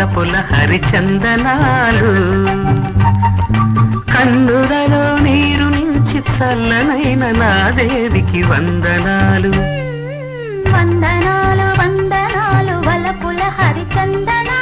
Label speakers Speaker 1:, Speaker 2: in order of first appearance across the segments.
Speaker 1: వలపుల హరిచందనాలు కన్నులలో నీరు నుంచి చల్లనైన నా దేవికి వందనాలు
Speaker 2: వందనాలు వందనాలు వలపుల హరిచందనాలు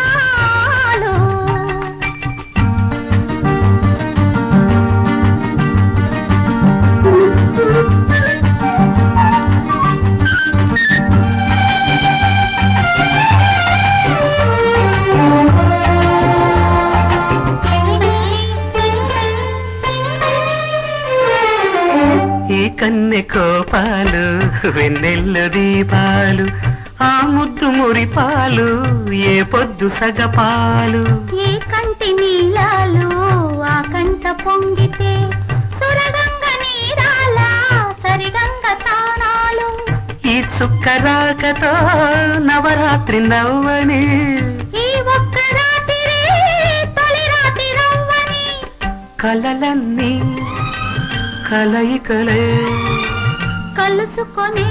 Speaker 1: ఈ కన్నె కోపాలు వెన్నెల్లు దీపాలు ఆ ముద్దు మురిపాలు ఏ పొద్దు సగపాలు
Speaker 2: ఈ కంటి నీలాలు ఆ కంట పొంగితే సురగంగ నీరాల సరిగంగ తానాలు
Speaker 1: ఈ చుక్క రాకతో నవరాత్రి నవ్వని
Speaker 2: ఈ ఒక్క రాత్రి తొలి రాత్రి నవ్వని
Speaker 1: కలలన్నీ కలయికలే
Speaker 2: కలుసుకొని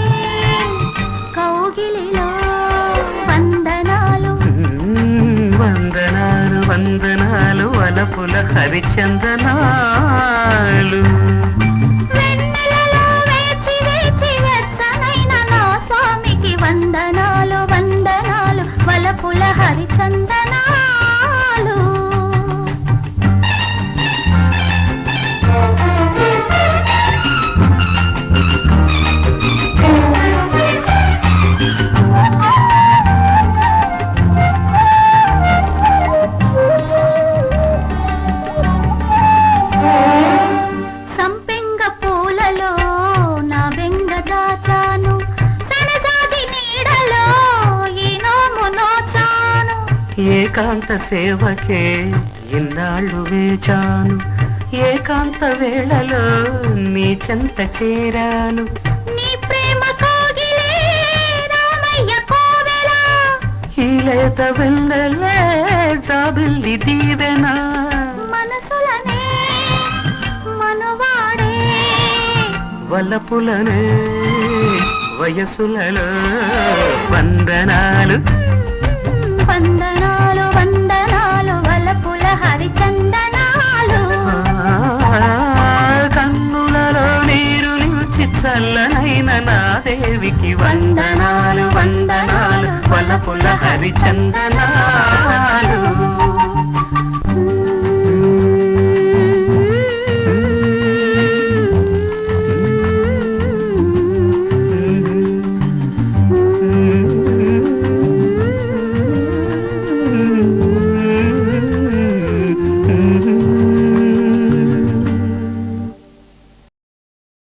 Speaker 2: కౌగిలిలో వందనాలు
Speaker 1: వందనాలు వందనాలు వలపుల హరిచందనాలు
Speaker 2: వెన్నెలలో వేచి వేచి వెచ్చనైన నా స్వామికి వందనాలు వందనాలు వలపుల హరిచందనాలు
Speaker 1: ఏకాంత సేవకే ఇన్నాళ్ళు వేచాను ఏకాంత వేళలో నీ చెంత చేరాను
Speaker 2: నీ ప్రేమ కోగిలే రామయ్య కోవెల
Speaker 1: ఈ లేత వెన్నెలే జాబిల్లి దీవెనా
Speaker 2: మనసులనే మనువాడే
Speaker 1: వలపులనే వయసులలో వందనాలు
Speaker 2: వందనాలు వందనాలు వలపుల హరిచందనాలు
Speaker 1: కన్నులలో నీరు నిలిచి చల్లనైన నా దేవికి వందనాలు వందనాలు వలపుల హరిచందనాలు